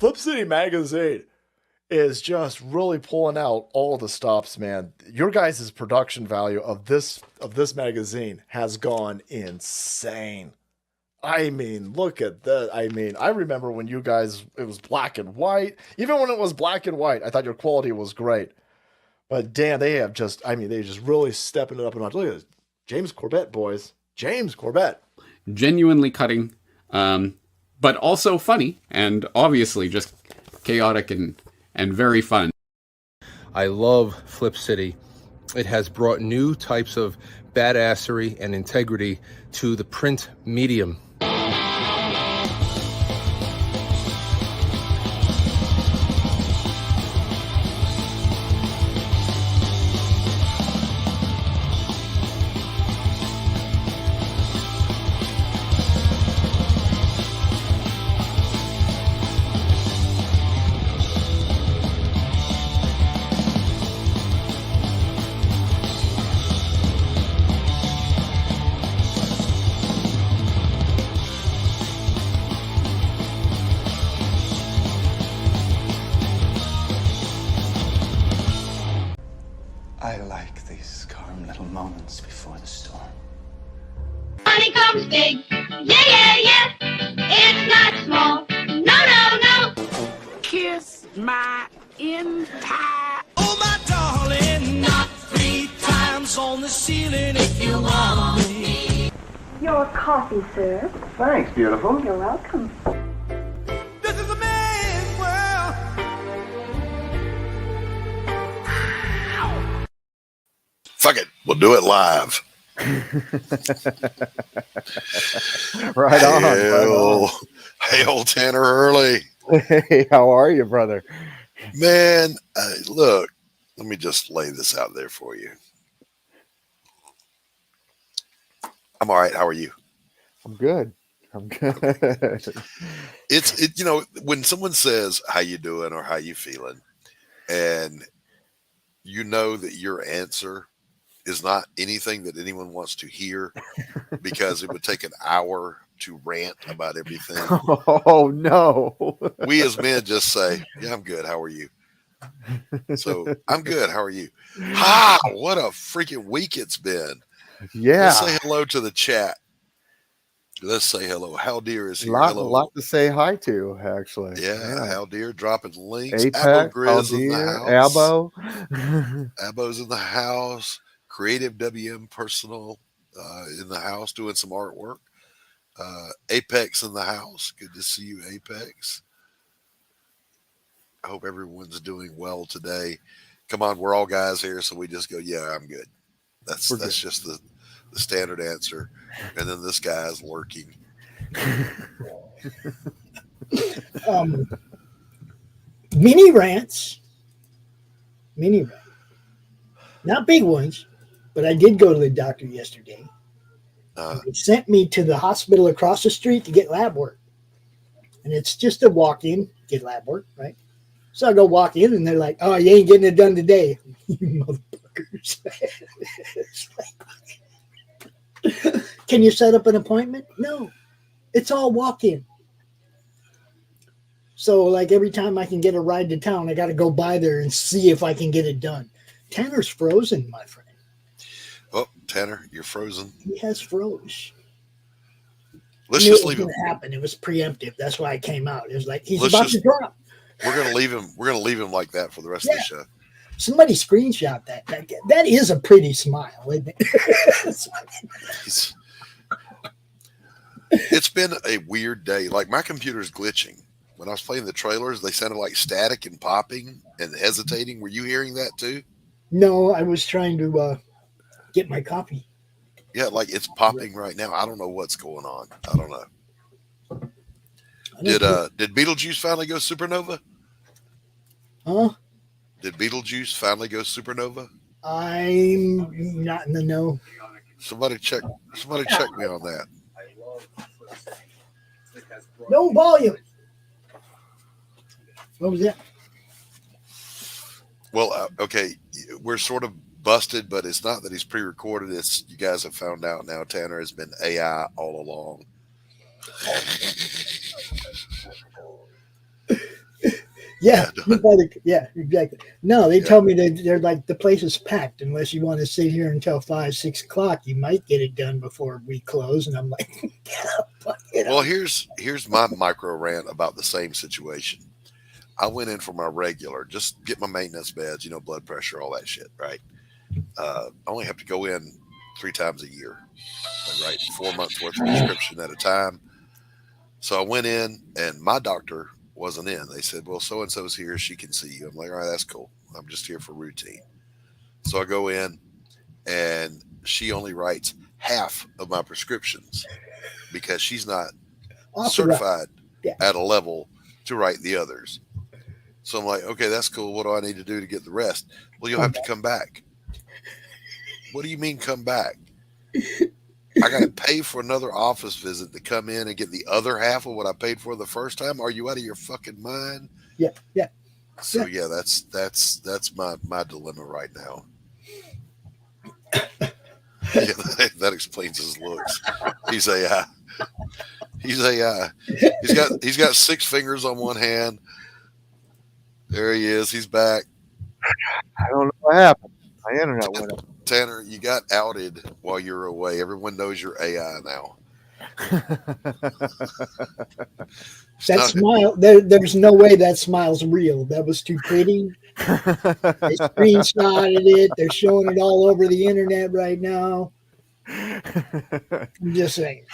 Flip City Magazine is just really pulling out all the stops, man. Your guys' production value of this magazine has gone insane. I mean, look at that. I mean, I remember when you guys, it was black and white. Even when it was black and white, I thought your quality was great. But damn, they have just, I mean, they just really stepping it up a notch. Look at this. James Corbett, boys. James Corbett. Genuinely cutting, but also funny, and obviously just chaotic and very fun. I love Flip City. It has brought new types of badassery and integrity to the print medium. I like these calm little moments before the storm. Money comes big, yeah. It's not small, no. Kiss my empire. Oh, my darling, not 3 times on the ceiling if you want me. Your coffee, sir. Thanks, beautiful. You're welcome. This is a man's world. Fuck it, we'll do it live. Right on. Hail Tanner Early. Hey, how are you, brother? Man, look, let me just lay this out there for you. I'm all right. How are you? I'm good. It's you know, when someone says how you doing or how you feeling, and you know that your answer is not anything that anyone wants to hear because it would take an hour to rant about everything. Oh no. We as men just say, yeah, I'm good. How are you? So I'm good. How are you? Ha! What a freaking week it's been. Yeah. Let's say hello to the chat. Let's say hello. How dear is here? A Hello. lot to say hi to, actually. Yeah. How dear dropping links. Apex, Abo Grizz in the house. Abo. Abo's in the house. Creative WM Personal in the house doing some artwork. Apex in the house. Good to see you, Apex. I hope everyone's doing well today. Come on, we're all guys here, so we just go, yeah, I'm good. That's just the standard answer. And then this guy's lurking. Mini rants. Not big ones, but I did go to the doctor yesterday. They sent me to the hospital across the street to get lab work. And it's just a walk-in, get lab work, right? So I go walk in, and they're like, oh, you ain't getting it done today. You motherfuckers. Can you set up an appointment? No. It's all walk-in. So, like, every time I can get a ride to town, I got to go by there and see if I can get it done. Tanner's frozen, my friend. Oh, Tanner, you're frozen. He has froze. Let's just leave it. him. Happen. It was preemptive. That's why I came out. It was like, he's Let's about just- to drop. We're gonna leave him. We're gonna leave him like that for the rest of the show. Somebody screenshot that. That is a pretty smile, isn't it? It's been a weird day. Like, my computer's glitching. When I was playing the trailers, they sounded like static and popping and hesitating. Were you hearing that too? No, I was trying to get my copy. Yeah, like it's popping right now. I don't know what's going on. I don't know. Did Beetlejuice finally go supernova? Huh? Did Beetlejuice finally go supernova? I'm not in the know. Somebody check me on that. No volume. What was that? Well, okay, we're sort of busted, but it's not that he's pre-recorded. It's you guys have found out now. Tanner has been AI all along. Yeah, yeah, exactly. No, they told me that they're like, the place is packed unless you want to sit here until 5, 6 o'clock. You might get it done before we close. And I'm like, get up. Well, here's my micro rant about the same situation. I went in for my regular, just get my maintenance meds, blood pressure, all that shit, right? I only have to go in 3 times a year. I write 4 months worth of prescription at a time. So I went in, and my doctor wasn't in. They said, well, so-and-so's here. She can see you. I'm like, all right, that's cool. I'm just here for routine. So I go in, and she only writes half of my prescriptions because she's not certified at a level to write the others. So I'm like, okay, that's cool. What do I need to do to get the rest? Well, you'll have to come back. What do you mean come back? I got to pay for another office visit to come in and get the other half of what I paid for the first time. Are you out of your fucking mind? Yeah, yeah. So yeah, that's my dilemma right now. Yeah, that explains his looks. He's got 6 fingers on one hand. There he is. He's back. I don't know what happened. My internet went up. Tanner, you got outed while you were away. Everyone knows you're AI now. That smile, there's no way that smile's real. That was too pretty. They screenshotted it. They're showing it all over the internet right now. I'm just saying.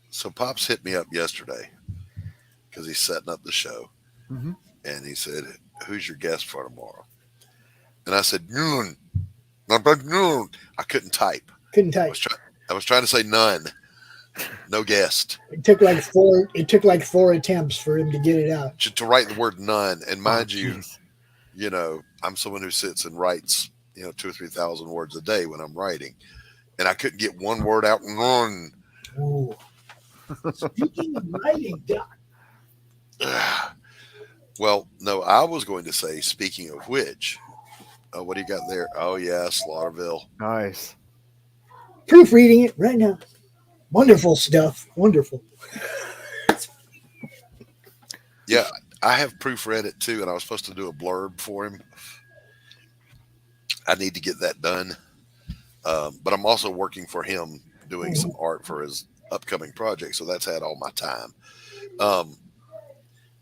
So Pops hit me up yesterday because he's setting up the show. Mm-hmm. And he said, who's your guest for tomorrow? And I said, noon. I couldn't type. I was trying to say none. No guest. It took like 4 attempts for him to get it out. To write the word none. And mind you, I'm someone who sits and writes, 2,000 or 3,000 words a day when I'm writing. And I couldn't get one word out. None. Ooh. Speaking of writing, Doc. Well, no, I was going to say, speaking of which, what do you got there? Oh, yeah, Slaughterville. Nice. Proofreading it right now. Wonderful stuff. Wonderful. Yeah, I have proofread it too, and I was supposed to do a blurb for him. I need to get that done. But I'm also working for him doing some art for his upcoming project, so that's had all my time.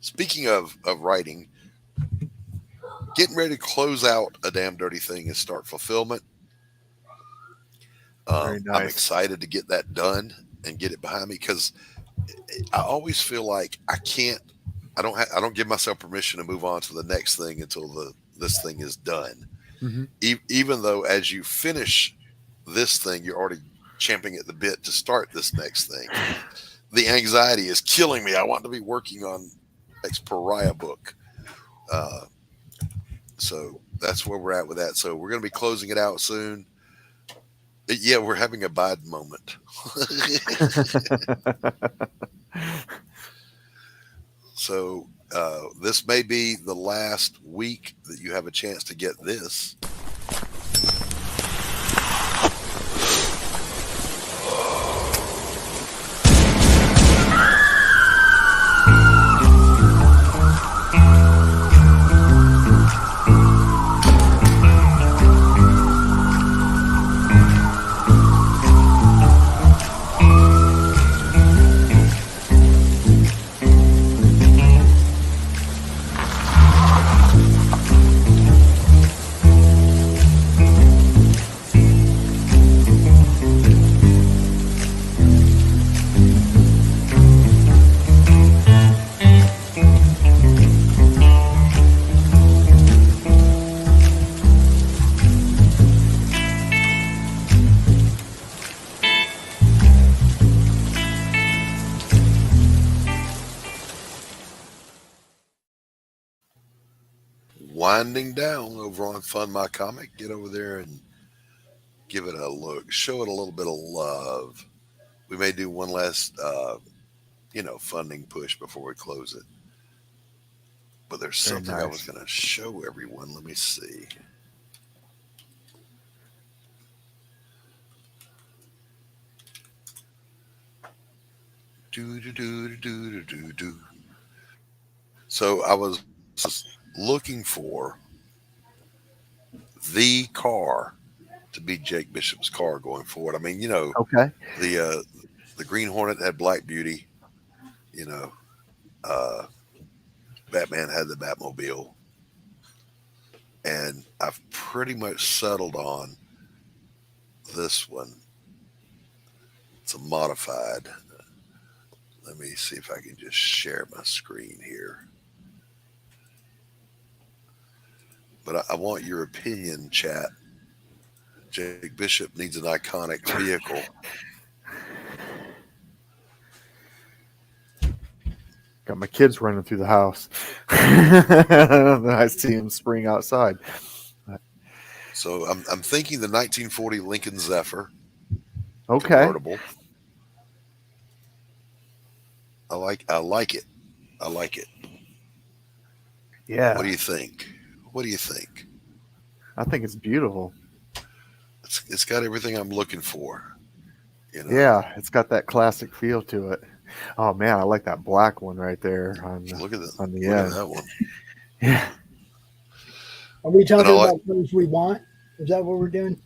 Speaking of writing, getting ready to close out A Damn Dirty Thing and start fulfillment. Very nice. I'm excited to get that done and get it behind me because I always feel like I don't give myself permission to move on to the next thing until this thing is done. Mm-hmm. Even though as you finish this thing, you're already champing at the bit to start this next thing. The anxiety is killing me. I want to be working on next pariah book. So that's where we're at with that. So we're going to be closing it out soon. Yeah, we're having a Biden moment. So this may be the last week that you have a chance to get this. Winding down over on Fund My Comic. Get over there and give it a look. Show it a little bit of love. We may do one last, funding push before we close it. But there's something I was going to show everyone. Let me see. So I was was looking for the car to be Jake Bishop's car going forward. I mean, you know, Okay. The Green Hornet had Black Beauty. You know, Batman had the Batmobile, and I've pretty much settled on this one. It's a modified. Let me see if I can just share my screen here. But I want your opinion, chat. Jake Bishop needs an iconic vehicle. Got my kids running through the house. I see them spring outside. So I'm thinking the 1940 Lincoln Zephyr. Okay. Convertible. I like it. I like it. Yeah. What do you think? What do you think? I think it's beautiful. It's got everything I'm looking for. You know? Yeah, it's got that classic feel to it. Oh man, I like that black one right there on the, Look at that. on the Look end. at that one. Yeah. Are we talking about things we want? Is that what we're doing?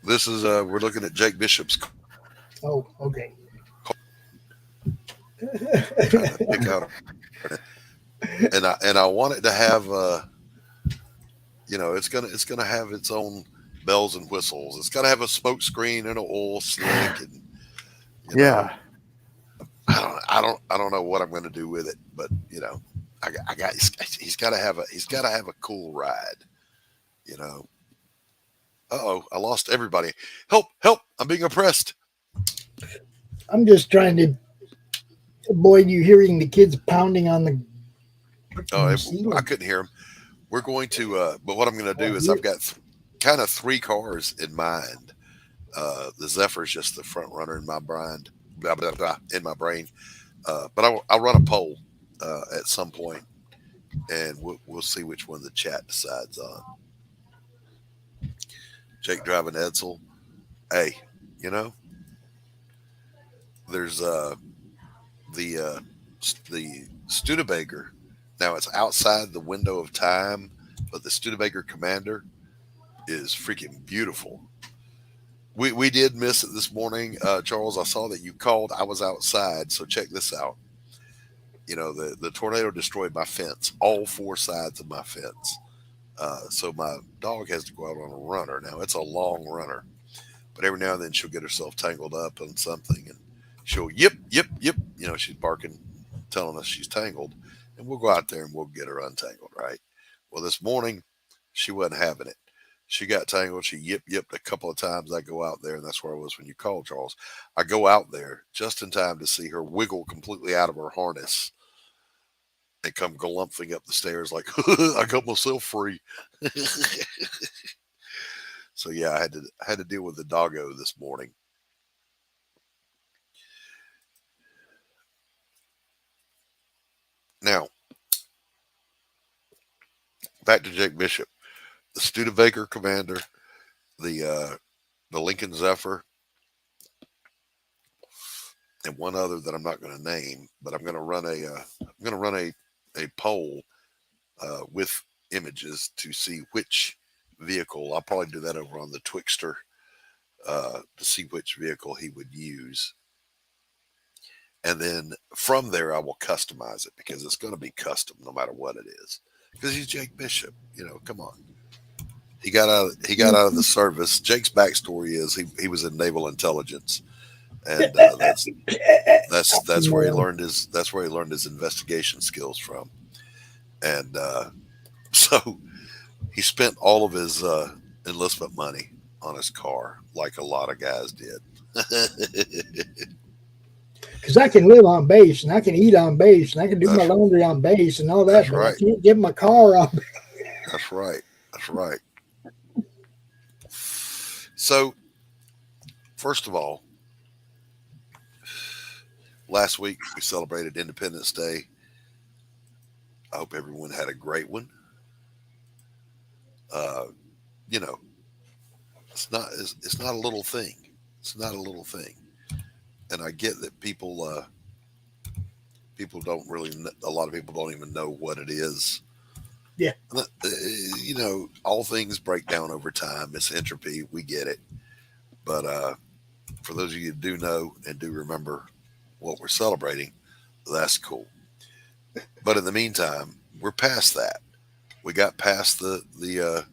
This is we're looking at Jake Bishop's. Oh, okay. Trying to pick out, and I want it to have you know, it's gonna have its own bells and whistles. It's got to have a smoke screen and an oil slick, and yeah. I don't know what I'm going to do with it, but you know, he's got to have a cool ride, you know. Uh-oh, I lost everybody. Help! I'm being oppressed. I'm just trying to avoid you hearing the kids pounding on the. Oh, I couldn't hear them. We're going to, but what I'm going to do is I've got kind of three cars in mind. The Zephyr's just the front runner in my brain, but I'll run a poll at some point, and we'll see which one the chat decides on. Jake driving Edsel. Hey, you know, there's the Studebaker. Now it's outside the window of time, but the Studebaker Commander is freaking beautiful. We did miss it this morning, Charles. I saw that you called. I was outside, so check this out. You know, the tornado destroyed my fence, all four sides of my fence. So my dog has to go out on a runner. Now it's a long runner, but every now and then she'll get herself tangled up on something, and she'll yip. You know, she's barking, telling us she's tangled, and we'll go out there and we'll get her untangled, right? Well, this morning she wasn't having it. She got tangled. She yipped a couple of times. I go out there, and that's where I was when you called, Charles. I go out there just in time to see her wiggle completely out of her harness and come galumphing up the stairs like, I got myself free. So yeah, I had to deal with the doggo this morning. Now, back to Jake Bishop. The Studebaker Commander, the Lincoln Zephyr, and one other that I'm not going to name, but I'm going to run a poll with images to see which vehicle. I'll probably do that over on the Twixter to see which vehicle he would use. And then from there, I will customize it because it's going to be custom no matter what it is. Because he's Jake Bishop, you know. Come on, he got out of the service. Jake's backstory is he was in naval intelligence, and that's where he learned his investigation skills from. And so he spent all of his enlistment money on his car, like a lot of guys did. Because I can live on base, and I can eat on base, and I can do my laundry on base, and all that, but right. I can't get my car on base. That's right. That's right. So, first of all, last week we celebrated Independence Day. I hope everyone had a great one. You know, it's not a little thing. It's not a little thing. And I get that people don't really, a lot of people don't even know what it is. Yeah. You know, all things break down over time. It's entropy. We get it. But for those of you who do know and do remember what we're celebrating, that's cool. But in the meantime, we're past that. We got past the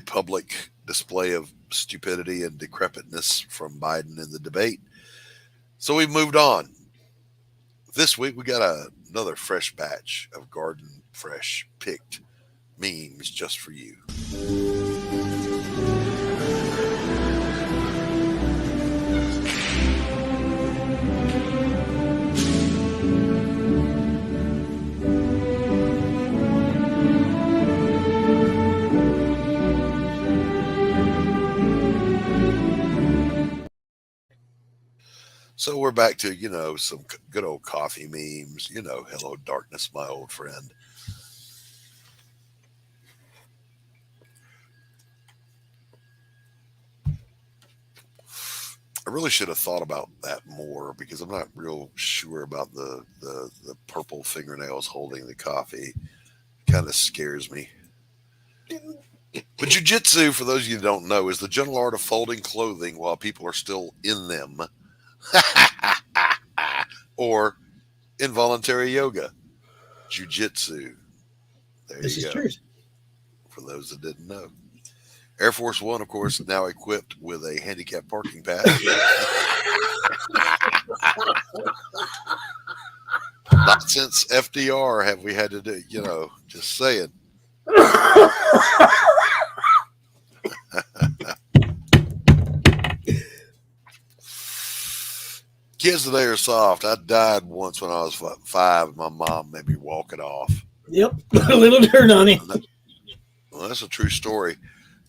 public display of stupidity and decrepitness from Biden in the debate. So we've moved on. This week we got another fresh batch of garden fresh picked memes just for you. So we're back to, you know, some good old coffee memes. You know, hello, darkness, my old friend. I really should have thought about that more because I'm not real sure about the purple fingernails holding the coffee. Kind of scares me. But jiu-jitsu, for those of you who don't know, is the gentle art of folding clothing while people are still in them. Or involuntary yoga, jiu-jitsu. There This you is go. true. For those that didn't know. Air Force One, of course, now equipped with a handicap parking pass. Not since FDR have we had to do, you know, just saying. Kids today are soft. I died once when I was 5 and my mom made me walk it off. Yep. A little dirt on him. Well, that's a true story.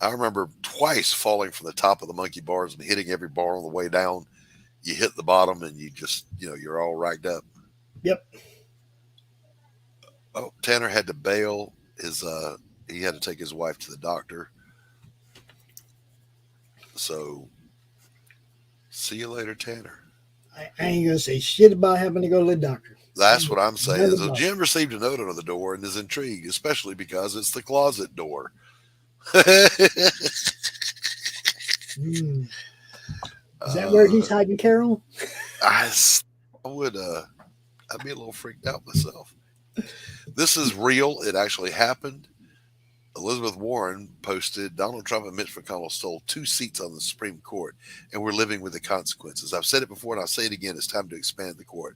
I remember twice falling from the top of the monkey bars and hitting every bar on the way down. You hit the bottom and you just, you know, you're all racked up. Yep. Oh, Tanner had to bail. He had to take his wife to the doctor. So, see you later, Tanner. I ain't going to say shit about having to go to the doctor. That's what I'm saying. Never So mind. Jim received a note under the door and is intrigued, especially because it's the closet door. Mm. Is that where he's hiding Carol? I would, I'd be a little freaked out myself. This is real. It actually happened. Elizabeth Warren posted, Donald Trump and Mitch McConnell stole 2 seats on the Supreme Court, and we're living with the consequences. I've said it before, and I'll say it again. It's time to expand the court.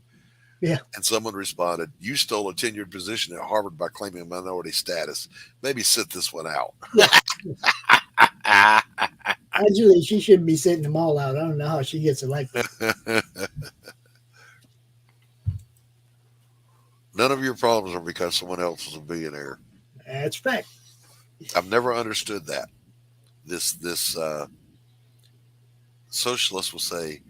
Yeah. And someone responded, you stole a tenured position at Harvard by claiming a minority status. Maybe sit this one out. Actually, she should be sitting them all out. I don't know how she gets elected. None of your problems are because someone else is a billionaire. That's fact. I've never understood that. This socialist will say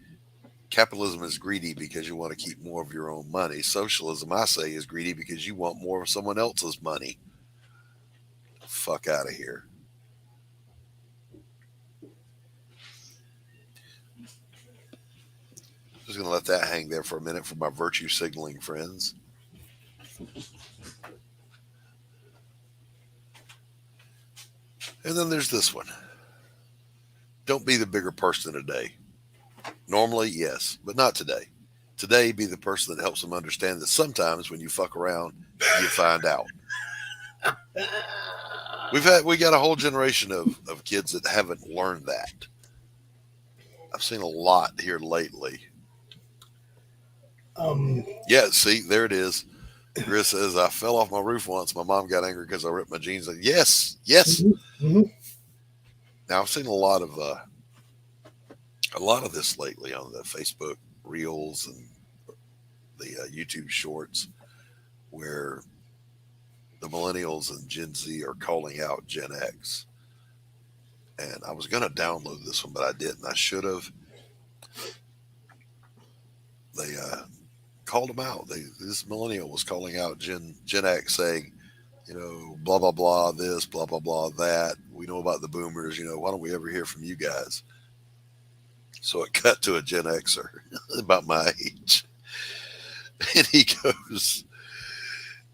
capitalism is greedy because you want to keep more of your own money. Socialism, I say, is greedy because you want more of someone else's money. Fuck out of here. Just going to let that hang there for a minute for my virtue signaling friends. And then there's this one. Don't be the bigger person today. Normally, yes, but not today. Today, be the person that helps them understand that sometimes when you fuck around, you find out. We got a whole generation of kids that haven't learned that. I've seen a lot here lately. Yeah, see, there it is. Chris says, I fell off my roof once. My mom got angry because I ripped my jeans. Yes. Mm-hmm. Now I've seen a lot of this lately on the Facebook Reels and the YouTube Shorts, where the millennials and Gen Z are calling out Gen X. And I was going to download this one, but I didn't. I should have. They called them out. This millennial was calling out Gen X, saying, you know, blah, blah, blah, this, blah, blah, blah, that. We know about the boomers. You know, why don't we ever hear from you guys? So it cut to a Gen Xer about my age. And he goes,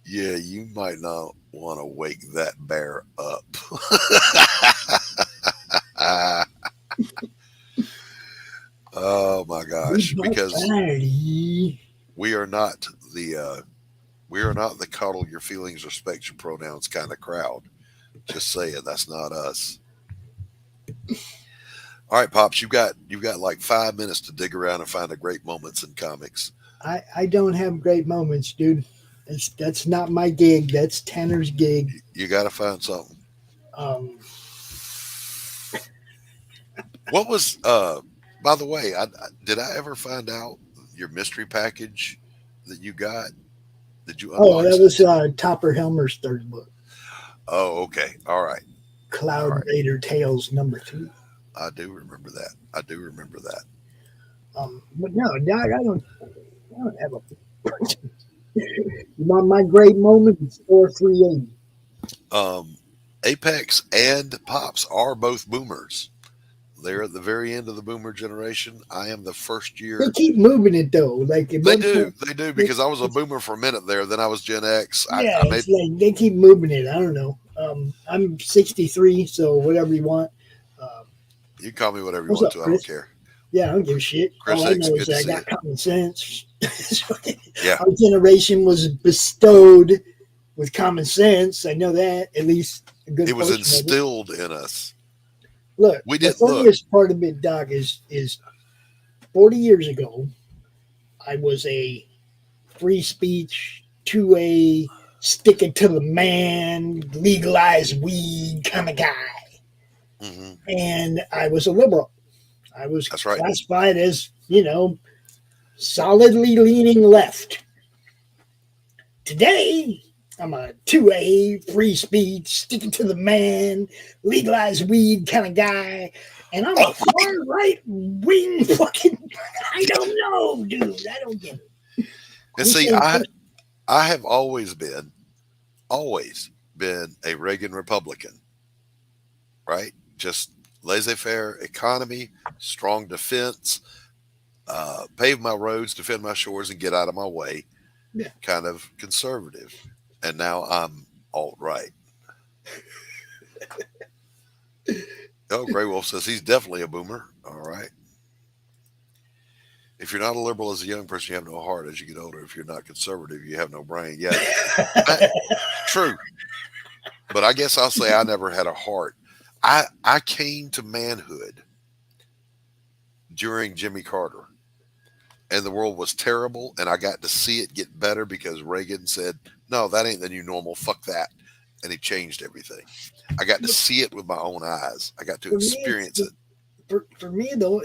yeah, you might not want to wake that bear up. Oh my gosh, because we are not the coddle your feelings, respect your pronouns kind of crowd. Just saying, that's not us. All right, Pops, you've got like 5 minutes to dig around and find the great moments in comics. I don't have great moments, dude. That's not my gig. That's Tanner's gig. You got to find something. What was by the way, did I ever find out your mystery package that you got? Did you unbox that was Topper Helmer's third book. Oh, okay. All right. Cloud Raider Tales #2. I do remember that. But no, Doc, I don't have a. My great moment is 4380. Apex and Pops are both boomers. They're at the very end of the boomer generation. I am the first year. They keep moving it though. Like they do, because I was a boomer for a minute there. Then I was Gen X. Yeah, it's like they keep moving it. I don't know. I'm 63, so whatever you want. You can call me whatever you want to. I don't care. Yeah, I don't give a shit. Chris All I know is good I to got see common sense. Yeah. Our generation was bestowed with common sense. I know that, at least a good It was portion of it. instilled in us. Look, We the didn't look. funniest part of it, Doc, is 40 years ago, I was a free speech, 2A, stick it to the man, legalize weed kind of guy. Mm-hmm. And I was a liberal. I was That's right. classified as, solidly leaning left. Today, I'm a 2A, free speech, sticking to the man, legalize weed kind of guy. And I'm a far right wing fucking, I don't know, dude. I don't get it. And see, I have always been a Reagan Republican, right? Just laissez-faire economy, strong defense, pave my roads, defend my shores, and get out of my way. Yeah. Kind of conservative. And now I'm alt-right. Oh, Grey Wolf says he's definitely a boomer. All right. If you're not a liberal as a young person, you have no heart. As you get older, if you're not conservative, you have no brain. Yeah, true. But I guess I'll say I never had a heart. I came to manhood during Jimmy Carter, and the world was terrible, and I got to see it get better because Reagan said, no, that ain't the new normal. Fuck that. And he changed everything. I got to see it with my own eyes. I got to experience it. For me, though,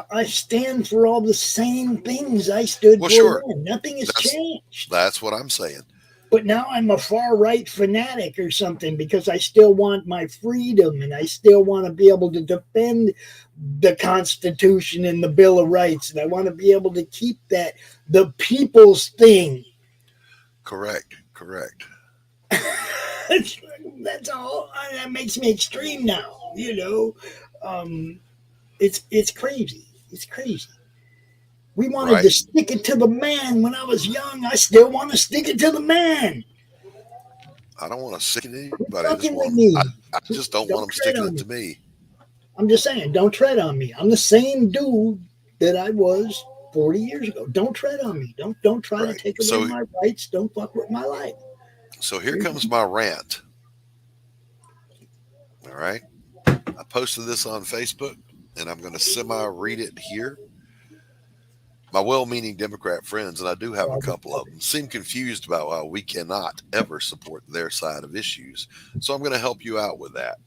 I stand for all the same things I stood for Sure. then. Nothing has changed. That's what I'm saying. But now I'm a far-right fanatic or something because I still want my freedom and I still want to be able to defend the Constitution and the Bill of Rights. And I want to be able to keep that the people's thing. Correct. That's all. That makes me extreme now, It's crazy. It's crazy. We wanted to stick it to the man when I was young. I still want to stick it to the man. I don't want to stick it to anybody. I just don't want them sticking it to me. I'm just saying, don't tread on me. I'm the same dude that I was 40 years ago. Don't tread on me. Don't try to take away my rights. Don't fuck with my life. So here comes my rant. All right. I posted this on Facebook, and I'm going to semi-read it here. My well-meaning Democrat friends, and I do have a couple of them, seem confused about why we cannot ever support their side of issues. So I'm going to help you out with that.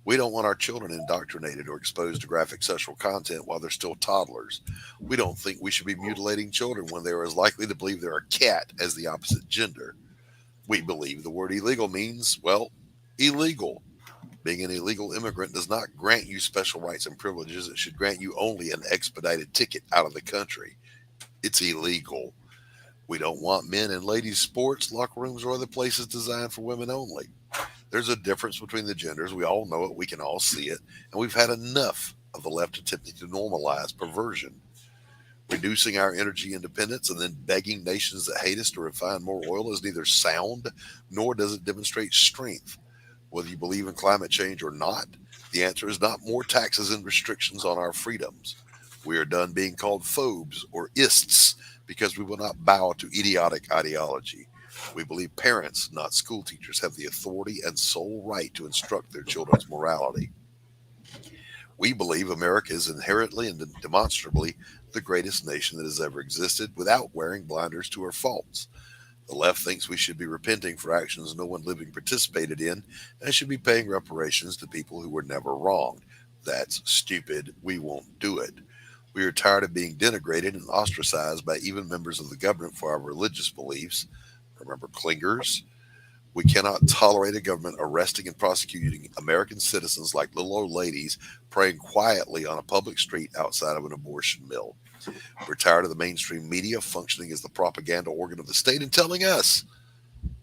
We don't want our children indoctrinated or exposed to graphic sexual content while they're still toddlers. We don't think we should be mutilating children when they are as likely to believe they're a cat as the opposite gender. We believe the word illegal means, well, illegal. Being an illegal immigrant does not grant you special rights and privileges. It should grant you only an expedited ticket out of the country. It's illegal. We don't want men in ladies' sports, locker rooms, or other places designed for women only. There's a difference between the genders. We all know it. We can all see it. And we've had enough of the left attempting to normalize perversion. Reducing our energy independence and then begging nations that hate us to refine more oil is neither sound nor does it demonstrate strength. Whether you believe in climate change or not, the answer is not more taxes and restrictions on our freedoms. We are done being called phobes or ists because we will not bow to idiotic ideology. We believe parents, not school teachers, have the authority and sole right to instruct their children's morality. We believe America is inherently and demonstrably the greatest nation that has ever existed without wearing blinders to her faults. The left thinks we should be repenting for actions no one living participated in and should be paying reparations to people who were never wronged. That's stupid. We won't do it. We are tired of being denigrated and ostracized by even members of the government for our religious beliefs. Remember clingers? We cannot tolerate a government arresting and prosecuting American citizens like little old ladies praying quietly on a public street outside of an abortion mill. We're tired of the mainstream media functioning as the propaganda organ of the state and telling us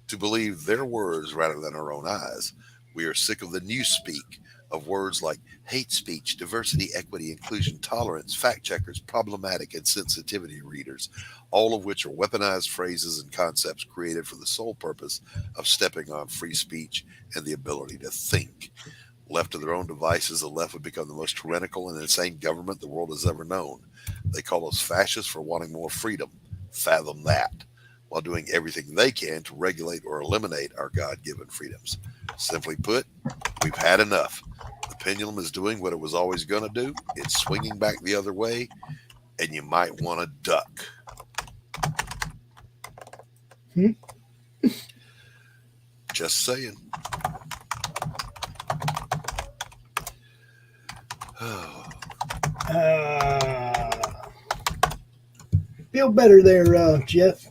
to believe their words rather than our own eyes. We are sick of the newspeak of words like hate speech, diversity, equity, inclusion, tolerance, fact checkers, problematic, and sensitivity readers, all of which are weaponized phrases and concepts created for the sole purpose of stepping on free speech and the ability to think. Left to their own devices, the left would become the most tyrannical and insane government the world has ever known. They call us fascists for wanting more freedom. Fathom that. While doing everything they can to regulate or eliminate our God-given freedoms. Simply put, we've had enough. The pendulum is doing what it was always going to do. It's swinging back the other way, and you might want to duck. Just saying. Feel better there, Jeff.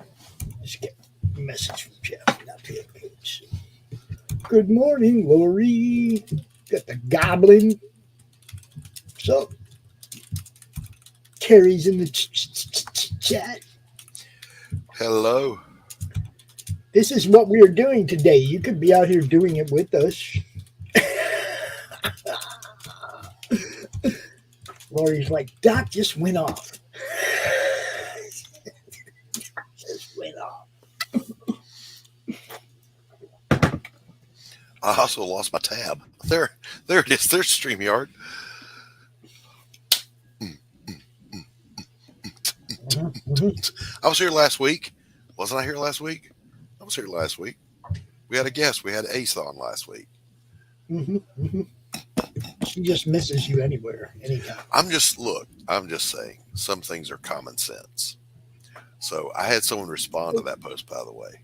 Just get a message from Jeff. Not pay attention. Good morning, Laurie. Got the goblin. So, Terry's in the chat. Hello. This is what we are doing today. You could be out here doing it with us. Laurie's like, Doc just went off. Just went off. I also lost my tab. There it is. There's StreamYard. I was here last week. Wasn't I here last week? I was here last week. We had a guest. We had Ace on last week. She just misses you anywhere, anytime. I'm just saying, some things are common sense. So I had someone respond to that post, by the way.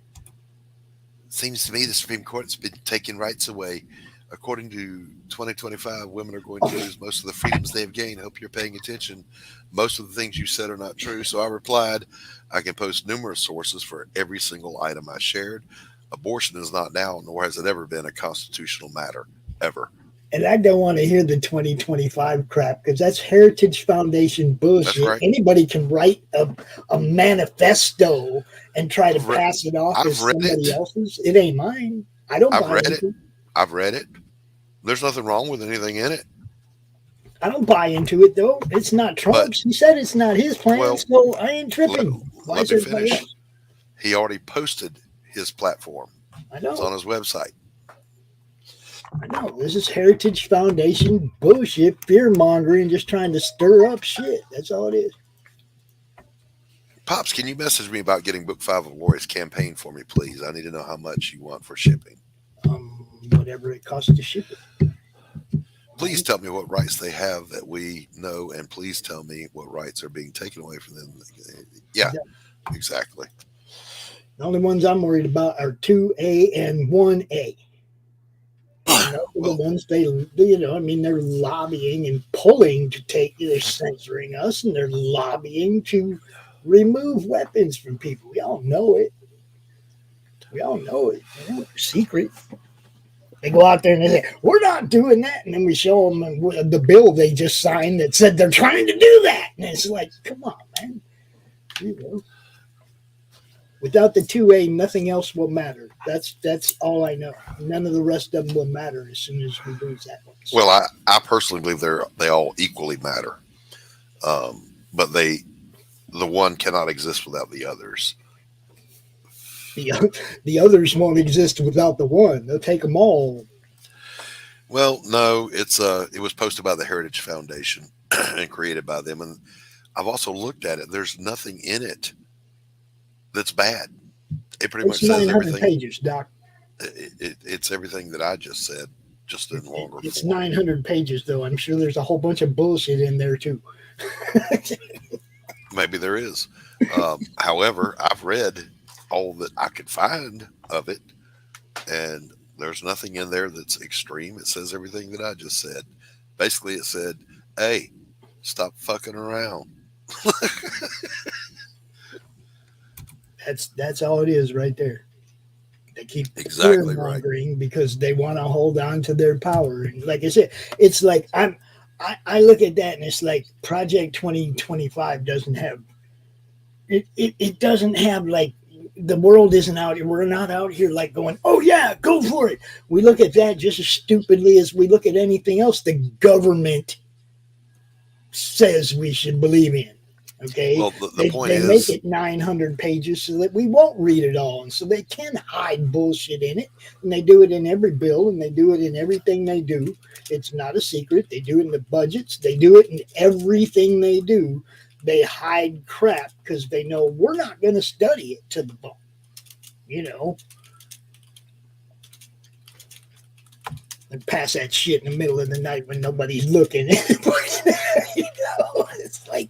Seems to me the Supreme Court's been taking rights away. According to 2025, women are going to lose most of the freedoms they've gained. Hope you're paying attention. Most of the things you said are not true. So I replied, I can post numerous sources for every single item I shared. Abortion is not now, nor has it ever been, a constitutional matter, ever. And I don't want to hear the 2025 crap because that's Heritage Foundation bullshit. That's right. Anybody can write a manifesto and try to pass it off as somebody else's. It ain't mine. I don't buy into it. I've read it. There's nothing wrong with anything in it. I don't buy into it, though. It's not Trump's. He said it's not his plan, so I ain't tripping. Why let is me everybody finish. else? He already posted his platform. I know. It's on his website. I know. This is Heritage Foundation bullshit, fear-mongering, just trying to stir up shit. That's all it is. Pops, can you message me about getting book 5 of Laurie's campaign for me, please? I need to know how much you want for shipping. Whatever it costs to ship it. Please tell me what rights they have that we know, and please tell me what rights are being taken away from them. Yeah, exactly. The only ones I'm worried about are 2A and 1A. The ones they're lobbying and pulling to take, they're censoring us, and they're lobbying to remove weapons from people. We all know it. It's secret. They go out there and they say, we're not doing that. And then we show them the bill they just signed that said they're trying to do that. And it's like, come on, man. Without the 2A, nothing else will matter. That's all I know. None of the rest of them will matter as soon as we lose that one. Well, I personally believe they all equally matter. But the one cannot exist without the others. The others won't exist without the one. They'll take them all. Well, no, it was posted by the Heritage Foundation and created by them. And I've also looked at it. There's nothing in it that's bad. It pretty much It's says 900 everything. pages, Doc. It's everything that I just said, just in longer It's form. 900 pages, though. I'm sure there's a whole bunch of bullshit in there, too. Maybe there is. However, I've read all that I could find of it, and there's nothing in there that's extreme. It says everything that I just said. Basically, it said, hey, stop fucking around. That's all it is right there. They keep exactly right because they want to hold on to their power. And like I said, it's like I look at that and it's like Project 2025 doesn't have it doesn't have like the world isn't out here. We're not out here like going, oh yeah, go for it. We look at that just as stupidly as we look at anything else the government says we should believe in. Okay. Well, the point they is, make it 900 pages so that we won't read it all. And so they can hide bullshit in it. And they do it in every bill and they do it in everything they do. It's not a secret. They do it in the budgets. They do it in everything they do. They hide crap because they know we're not going to study it to the bone. You know, and pass that shit in the middle of the night when nobody's looking. You know, it's like,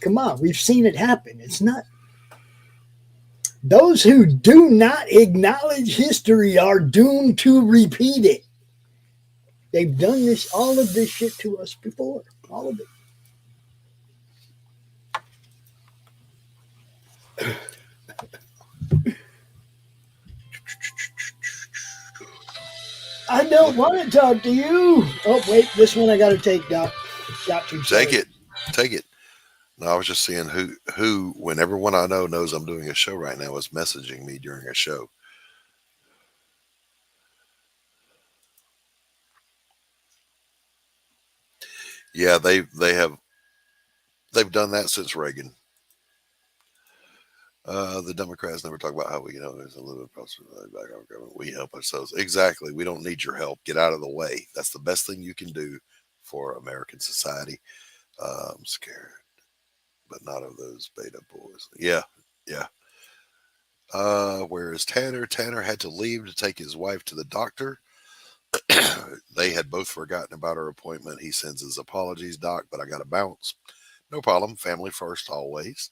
come on, we've seen it happen. It's not. Those who do not acknowledge history are doomed to repeat it. They've done this, all of this shit to us before. All of it. I don't want to talk to you. Oh, wait, this one I got to take, Doc. Got to take it. Take it. No, I was just seeing who, when everyone I know knows I'm doing a show right now, is messaging me during a show. Yeah, they've done that since Reagan. The Democrats never talk about how we, there's a little bit of back our government. We help ourselves. Exactly. We don't need your help. Get out of the way. That's the best thing you can do for American society. I'm scared, but not of those beta boys. Yeah. Where is Tanner? Tanner had to leave to take his wife to the doctor. They had both forgotten about her appointment. He sends his apologies, Doc, but I got to bounce. No problem. Family first, always.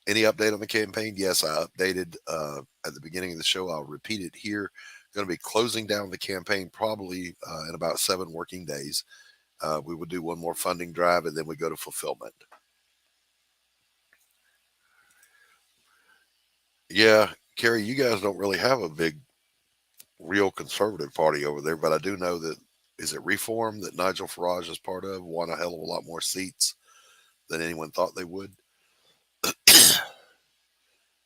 Any update on the campaign? Yes, I updated at the beginning of the show. I'll repeat it here. Going to be closing down the campaign probably in about 7 working days. We will do one more funding drive, and then we go to fulfillment. Yeah, Kerry, you guys don't really have a big, real conservative party over there, but I do know that, is it Reform that Nigel Farage is part of, won a hell of a lot more seats than anyone thought they would.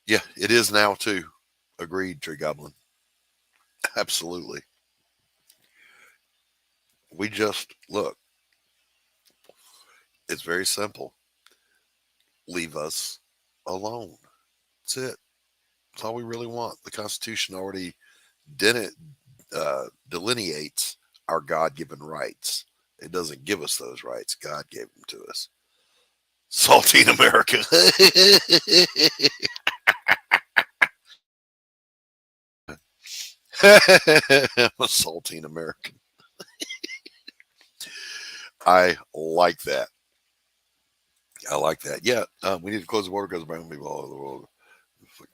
Yeah, it is now too. Agreed, Tree Goblin. Absolutely. We just, look, it's very simple. Leave us alone. That's it. That's all we really want. The Constitution already delineates our God-given rights. It doesn't give us those rights. God gave them to us. Saltine America. I'm a saltine American. I like that. Yeah, we need to close the border because brown people all over the world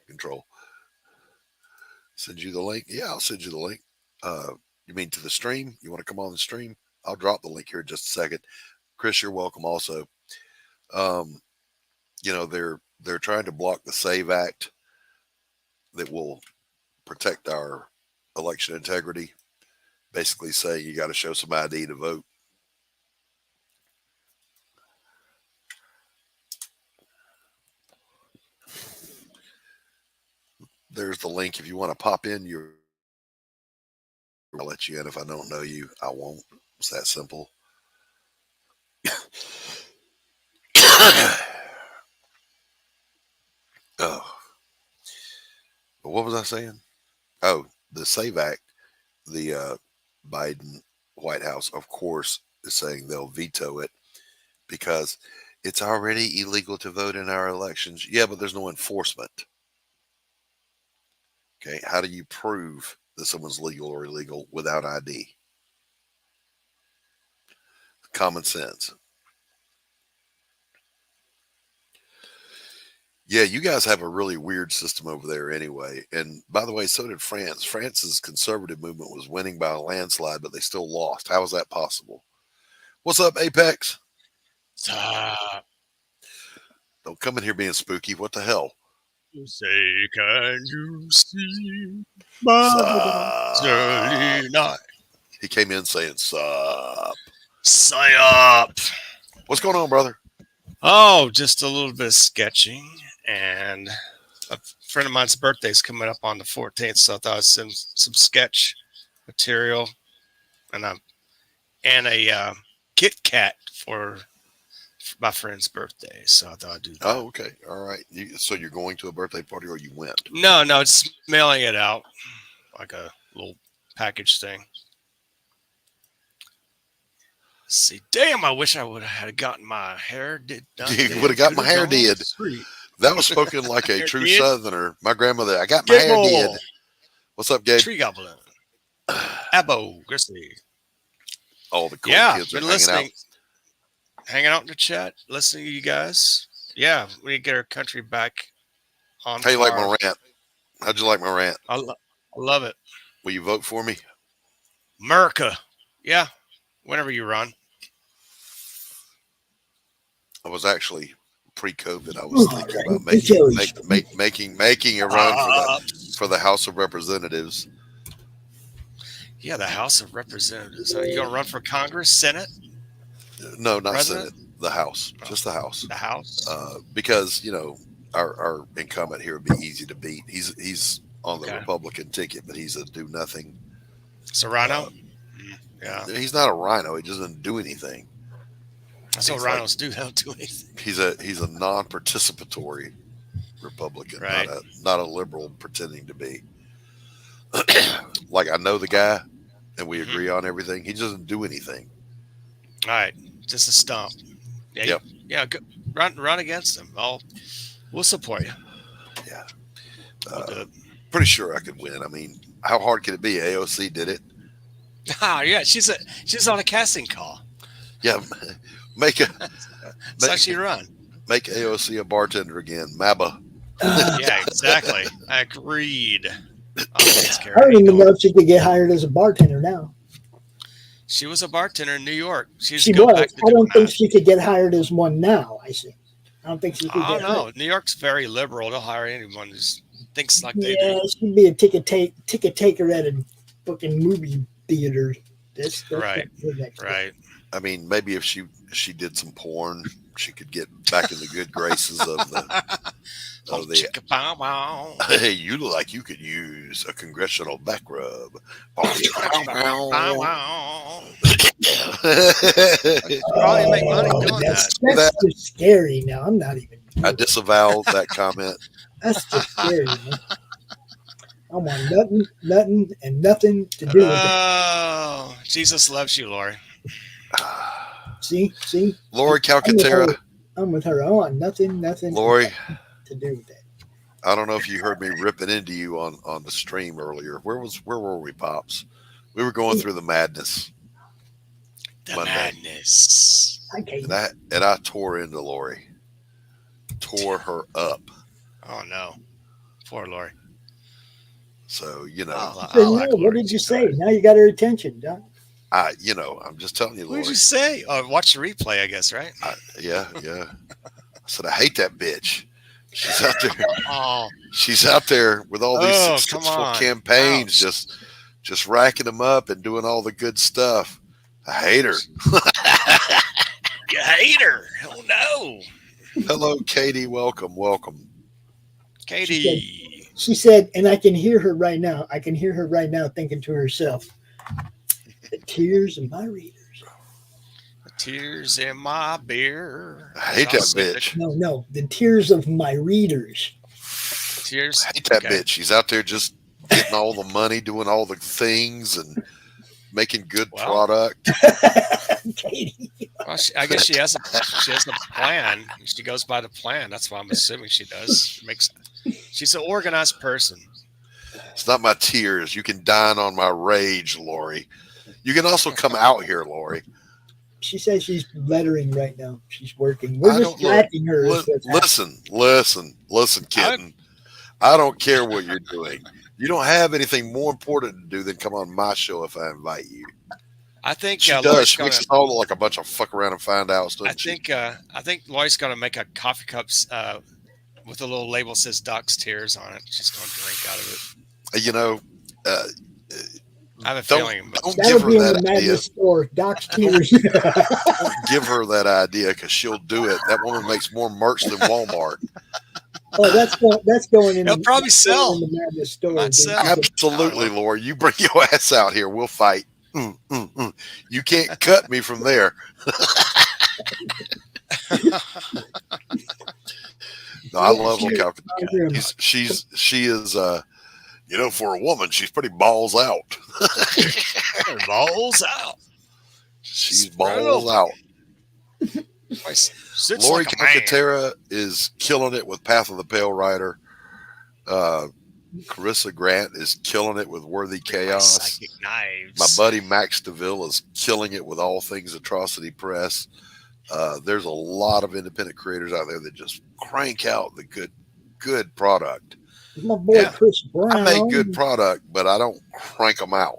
control. Send you the link? Yeah, I'll send you the link. You mean to the stream? You want to come on the stream? I'll drop the link here in just a second. Chris, you're welcome also. They're trying to block the SAVE Act that will protect our election integrity. Basically saying you got to show some ID to vote. There's the link. If you want to pop in, I'll let you in. If I don't know you, I won't. It's that simple. what was I saying? Oh, the SAVE Act, the Biden White House, of course, is saying they'll veto it because it's already illegal to vote in our elections. Yeah, but there's no enforcement. Okay, how do you prove that someone's legal or illegal without ID? Common sense. Yeah, you guys have a really weird system over there anyway. And by the way, so did France. France's conservative movement was winning by a landslide, but they still lost. How is that possible? What's up, Apex? Don't come in here being spooky. What the hell? You say, can you see my early night? He came in saying, sup. Say up. What's going on, brother? Oh, just a little bit of sketching. And a friend of mine's birthday is coming up on the 14th, so I thought I'd send some sketch material and a Kit Kat for my friend's birthday. So I thought I'd do that. Oh, okay. All right. So you're going to a birthday party or you went? No, it's mailing it out like a little package thing. Let's see, damn, I wish I would have had gotten my hair did. You would have got my hair did. That was spoken like a true Southerner. My grandmother, I got my hair did. What's up, Gabe? Tree Goblin. Abo, Grizzly. All the cool kids are hanging out in the chat, listening to you guys. Yeah, we need to get our country back on. How you like my rant? How'd you like my rant? I love it. Will you vote for me? America. Yeah, whenever you run. I was actually pre-COVID. I was thinking about making a run for the House of Representatives. Yeah, the House of Representatives. Are you going to run for Congress, Senate? No, not President? Senate. The House, just the House. The House. Because our incumbent here would be easy to beat. He's on the Republican ticket, but he's a do nothing. It's a rhino. Yeah, he's not a rhino. He doesn't do anything. That's what rhinos do. They don't do anything. He's a non-participatory Republican, right? Not a liberal pretending to be. Like I know the guy, and we agree on everything. He doesn't do anything. All right, just a stump. Yeah, yep. Run against him. We'll support you. Yeah, pretty sure I could win. I mean, how hard could it be? AOC did it. Ah, yeah, she's on a casting call. Yeah, that's how she run. Make AOC a bartender again. Mabba. Yeah, exactly. Agreed. I don't even know if she could get hired as a bartender now. She was a bartender in New York. She was. I don't think she could get hired as one now. I don't think she could. I don't know. New York's very liberal. They'll hire anyone who thinks like they do. Yeah, she'd be a ticket taker at a fucking movie theater. That's right. I mean, maybe if she did some porn, she could get back in the good graces of the. Hey, you look like you could use a congressional back rub. Probably make money doing that's just scary. Now I'm not even. I disavow that comment. That's just scary. Man. I want nothing to do with it. Oh, Jesus loves you, Laurie. See, Laurie Calcaterra. I'm with her. I want nothing. Laurie. To do with that. I don't know if you heard me ripping into you on the stream earlier. Where were we, Pops? We were going through the madness. Madness. Okay. And I tore into Laurie. Tore her up. Oh no. Poor Laurie. So, what did you say? Now you got her attention, Don. I'm just telling you, Laurie. What did you say? Watch the replay, I guess, right? Yeah. I said, I hate that bitch. She's out there. She's out there with all these successful campaigns, just racking them up and doing all the good stuff. I hate her. You hate her? Oh no. Hello, Katie. Welcome. Katie. She said, and I can hear her right now. Thinking to herself, the tears in my readers. Tears in my beer. I hate that bitch. No, the tears of my readers. Tears. I hate that Okay. bitch. She's out there just getting all the money, doing all the things, and making good product. Katie. Well, I guess she has a plan. She goes by the plan. That's what I'm assuming she does. She's an organized person. It's not my tears. You can dine on my rage, Laurie. You can also come out here, Laurie. She says she's lettering right now. She's working. We're distracting her. Listen, kitten. I don't care what you're doing. You don't have anything more important to do than come on my show if I invite you. I think she does. She makes us all look like a bunch of fuck around and find out. I think Laurie's going to make a coffee cup with a little label that says Doc's Tears on it. She's going to drink out of it. You know, I have a feeling. Don't give her that idea. Store, Doc's Tears. Don't give her that idea because she'll do it. That woman makes more merch than Walmart. Oh, that's going in. It'll probably sell. In the Madness Store. Absolutely, Laura. You bring your ass out here. We'll fight. You can't cut me from there. No, I love Laurie Calcaterra. She is for a woman, she's pretty balls out. Balls out. She's balls out. Laurie Calcaterra is killing it with Path of the Pale Rider. Corissa Grant is killing it with Worthy Chaos. Psychic Knives. My buddy Max DeVille is killing it with All Things Atrocity Press. There's a lot of independent creators out there that just crank out the good product. My boy Chris Brown. I make good product, but I don't crank them out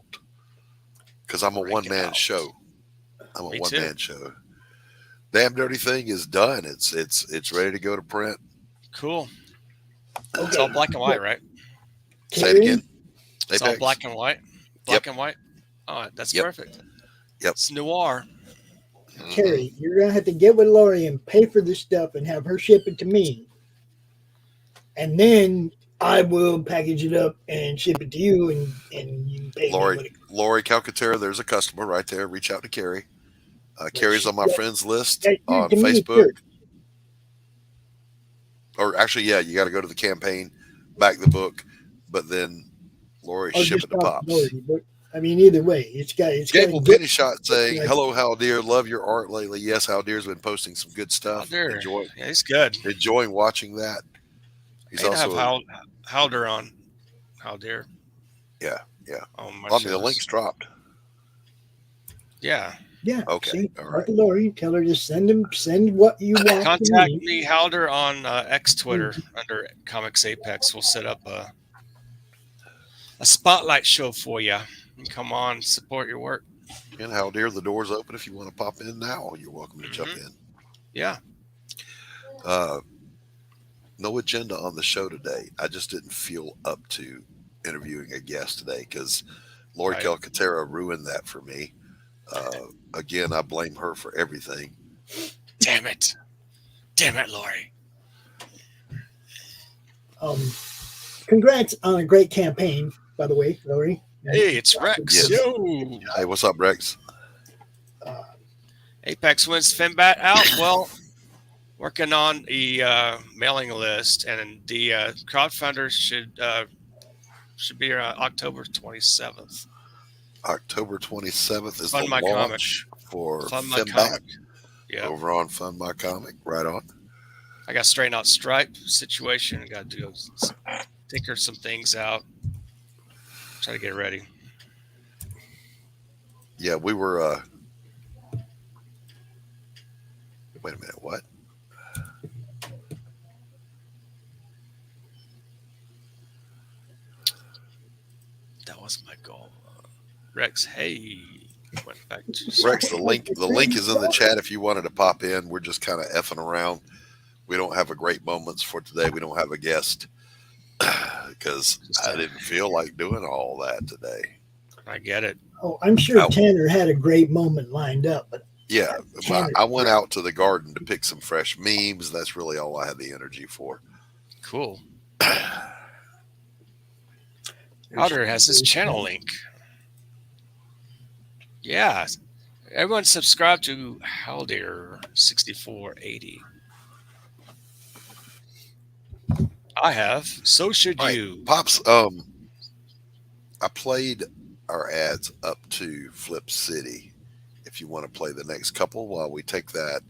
because I'm a one-man show. I'm a one-man show. Damn Dirty Thing is done. It's ready to go to print. Cool. Okay. It's all black and white, right? Say it again. It's all black and white. Black and white. Oh, that's perfect. Yep. It's noir. Carrie, you're gonna have to get with Laurie and pay for this stuff and have her ship it to me, and then I will package it up and ship it to you, and you pay Laurie Calcaterra, there's a customer right there. Reach out to Carrie. Carrie's on my friends list on Facebook. Or actually, you got to go to the campaign, back the book, but then Laurie ship it to Pops. I mean, either way, it's Gable Penny Shot saying, "Hello, Haldir. Love your art lately." Yes, Haldir's been posting some good stuff. Yeah, he's good. Enjoying watching that. He's also have Haldir on. Haldir. Yeah. The link's dropped. Yeah. Yeah. Okay. See, all right. Laurie, tell her to send what you want. Contact me, Haldir, on X Twitter under Comics Apex. We'll set up a spotlight show for you. Come on, support your work. And Haldir, the door's open if you want to pop in now. You're welcome to jump in. Yeah. No agenda on the show today. I just didn't feel up to interviewing a guest today because Laurie Calcaterra ruined that for me. Again, I blame her for everything. Damn it, Laurie. Congrats on a great campaign, by the way, Laurie. Hey, it's Rex. Yes. Yo. Hey, what's up, Rex? Apex wins Finbat out. Well, working on the mailing list, and the crowdfunder should be around October 27th. October 27th is Fund the My launch Comic. for Fund My Finbat. Comic. Yeah. Over on Fund My Comic. Right on. I got to straighten out Stripe situation. I got to tinker some things out. Try to get ready. Yeah, we were. Wait a minute. What? That wasn't my goal. Rex, hey. Went back to Rex, the link is in the chat if you wanted to pop in. We're just kind of effing around. We don't have a great moments for today. We don't have a guest because I didn't feel like doing all that today. I get it. Oh, I'm sure Tanner had a great moment lined up, but yeah, I went out to the garden to pick some fresh memes. That's really all I had the energy for. Cool. Outer has his channel link. Yeah. Everyone subscribe to Haldir 6480. I have. So should All right, you. Pops, I played our ads up to Flip City. If you want to play the next couple while we take that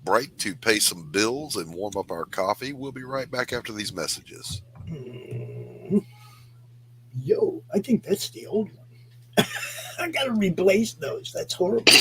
break to pay some bills and warm up our coffee, we'll be right back after these messages. Yo, I think that's the old one. I gotta replace those. That's horrible.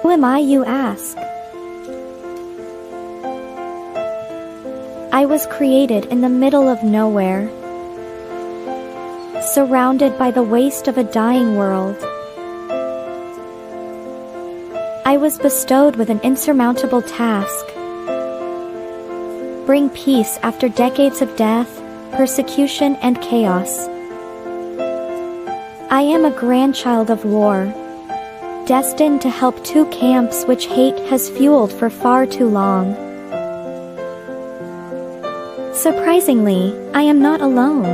Who am I, you ask? I was created in the middle of nowhere, surrounded by the waste of a dying world. I was bestowed with an insurmountable task: bring peace after decades of death, persecution, and chaos. I am a grandchild of war, destined to help two camps which hate has fueled for far too long. Surprisingly, I am not alone.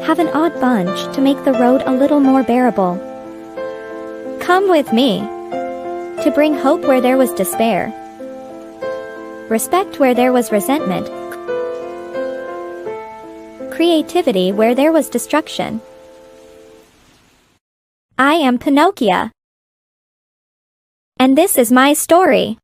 Have an odd bunch to make the road a little more bearable. Come with me, to bring hope where there was despair, respect where there was resentment, creativity where there was destruction. I am Pinocchio, and this is my story.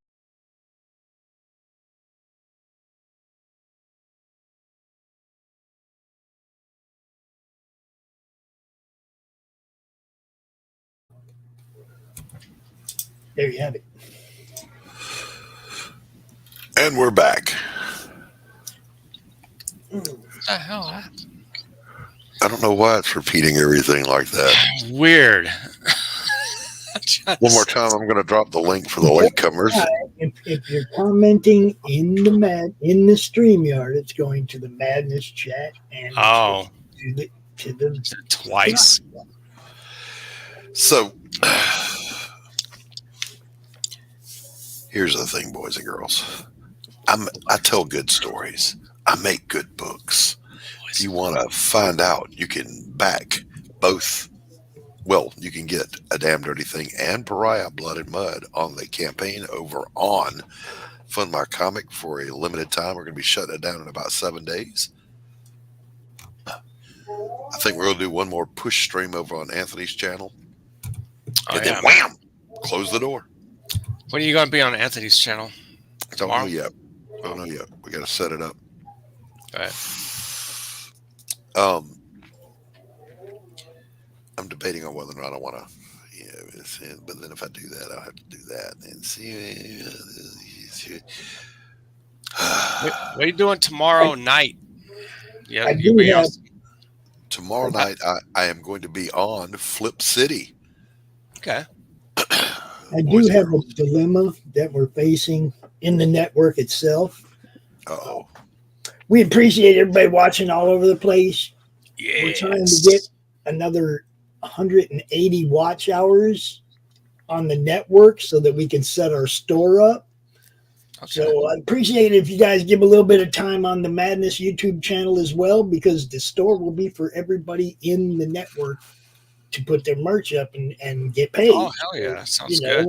There you have it. And we're back. What the hell happened? I don't know why it's repeating everything like that. Weird. One more time, I'm going to drop the link for the latecomers. If you're commenting in the StreamYard, it's going to the Madness chat and to the twice. So here's the thing, boys and girls. I tell good stories. I make good books. If you want to find out, you can back both. Well, you can get A Damn Dirty Thing and Pariah Blood and Mud on the campaign over on Fund My Comic for a limited time. We're going to be shutting it down in about 7 days. I think we're going to do one more push stream over on Anthony's channel. And then wham! Close the door. When are you going to be on Anthony's channel? Don't know yet. We got to set it up. All right. I'm debating on whether or not I want to, but then if I do that, I'll have to do that and see. What are you doing tomorrow night? Yeah, tomorrow night I am going to be on Flip City. Okay. I do have a dilemma that we're facing in the network itself. Uh-oh. We appreciate everybody watching all over the place. Yes. We're trying to get another 180 watch hours on the network so that we can set our store up. Okay. So I'd appreciate it if you guys give a little bit of time on the Madness YouTube channel as well, because the store will be for everybody in the network to put their merch up and get paid. Oh, hell yeah. Sounds good.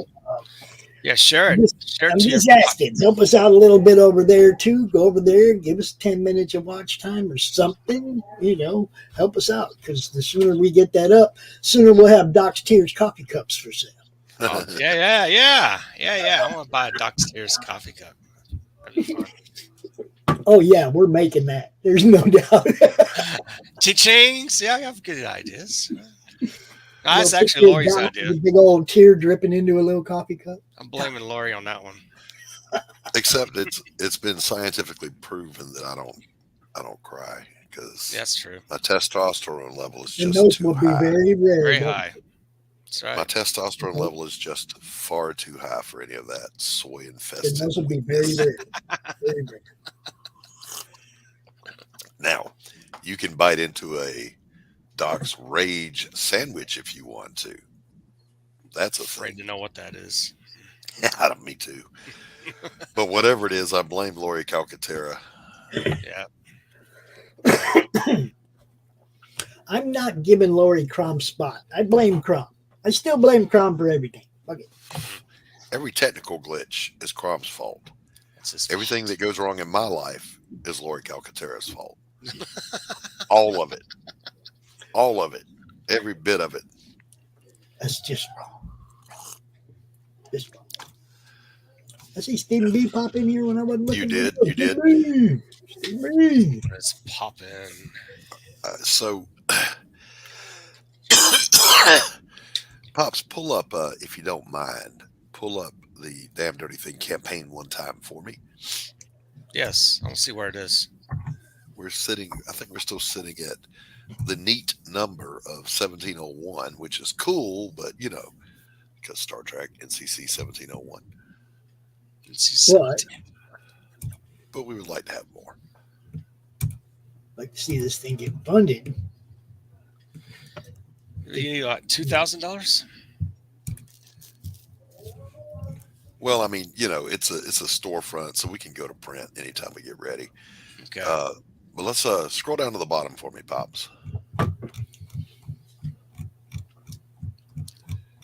Yeah, share it. I'm just asking. Help us out a little bit over there, too. Go over there. Give us 10 minutes of watch time or something. Help us out, because the sooner we get that up, sooner we'll have Doc's Tears coffee cups for sale. Oh, yeah. I want to buy a Doc's Tears coffee cup. That'd be fun. Oh, yeah, we're making that. There's no doubt. Cha-chings. Yeah, I have good ideas. No, that's actually Laurie's idea. A big old tear dripping into a little coffee cup. I'm blaming Laurie on that one. Except it's been scientifically proven that I don't cry, because that's true. My testosterone level is just and those too will high. Be very rare. Very high. That's right. My testosterone level is just far too high for any of that soy infested. And those will be very rare. Very rare. Now, you can bite into a Doc's Rage sandwich if you want to. That's a afraid to know what that is. Yeah, me too. But whatever it is, I blame Laurie Calcaterra. Yeah. I'm not giving Laurie Crom's spot. I blame Crom. I still blame Crom for everything. Okay. Every technical glitch is Crom's fault. Everything that goes wrong in my life is Laurie Calcaterra's fault. All of it. All of it. Every bit of it. That's just wrong. Just wrong. I see Stephen B pop in here when I wasn't looking. You did. Stephen B. Let's pop in. So, Pops, pull up, if you don't mind, pull up the Damn Dirty Thing campaign one time for me. Yes, I'll see where it is. I think we're still sitting at the neat number of 1701, which is cool, but because Star Trek NCC 1701. What? But we would like to have more. Like to see this thing get funded. You got $2,000? Well, I mean, it's a storefront, so we can go to print anytime we get ready. Okay. But let's scroll down to the bottom for me, Pops.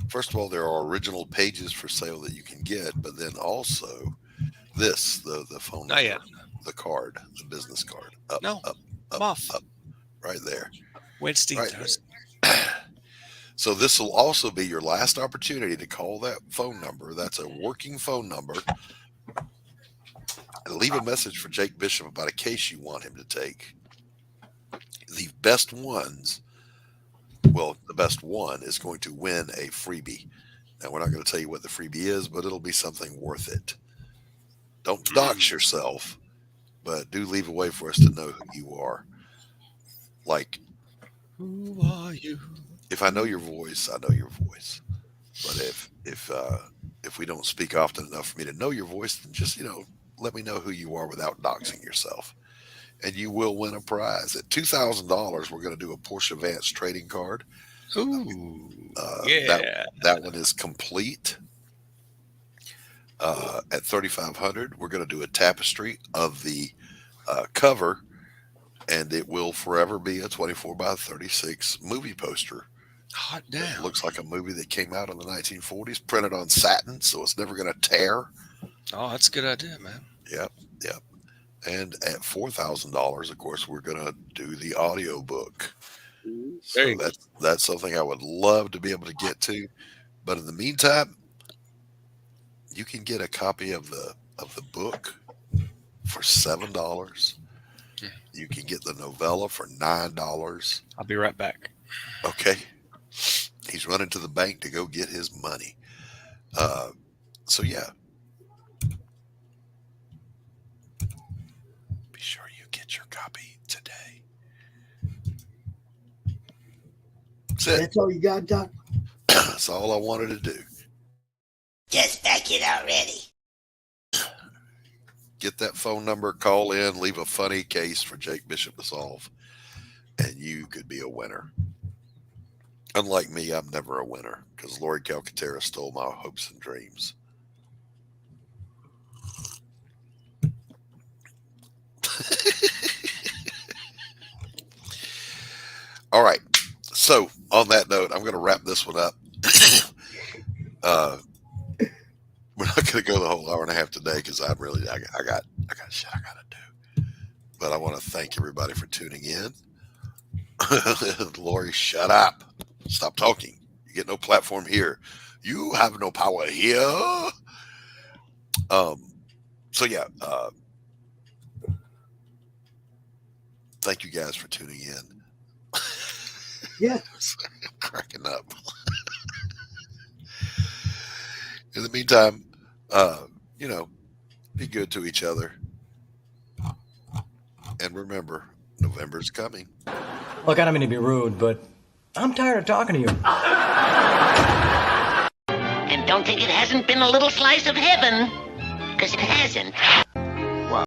First of all, there are original pages for sale that you can get, but then also this, the phone number, the card, the business card. Up, right there. Wednesday, right Thursday. So this will also be your last opportunity to call that phone number. That's a working phone number. And leave a message for Jake Bishop about a case you want him to take. The best ones, the best one is going to win a freebie. Now, we're not going to tell you what the freebie is, but it'll be something worth it. Don't dox yourself, but do leave a way for us to know who you are. Like, who are you? If I know your voice, I know your voice. But if we don't speak often enough for me to know your voice, then just, let me know who you are without doxing yourself. And you will win a prize. At $2,000, we're going to do a Porsche Vance trading card. Ooh, that one is complete. At $3,500, we're going to do a tapestry of the cover, and it will forever be a 24x36 movie poster. Hot damn. It looks like a movie that came out in the 1940s, printed on satin, so it's never going to tear. Oh, that's a good idea, man. Yep. And at $4,000, of course, we're going to do the audio book. So that's something I would love to be able to get to. But in the meantime, you can get a copy of the book for $7. You can get the novella for $9. I'll be right back. Okay. He's running to the bank to go get his money. So yeah. Be sure you get your copy today. That's all you got, Doc? That's all I wanted to do. Just back it already. Get that phone number, call in, leave a funny case for Jake Bishop to solve, and you could be a winner. Unlike me, I'm never a winner because Laurie Calcaterra stole my hopes and dreams. All right. So on that note, I'm going to wrap this one up. We're not going to go the whole hour and a half today because I got shit I got to do. But I want to thank everybody for tuning in. Laurie, shut up. Stop talking. You get no platform here. You have no power here. So yeah. Thank you guys for tuning in. Yeah. I'm cracking up. In the meantime, be good to each other. And remember, November's coming. Look, I don't mean to be rude, but I'm tired of talking to you. And don't think it hasn't been a little slice of heaven, because it hasn't.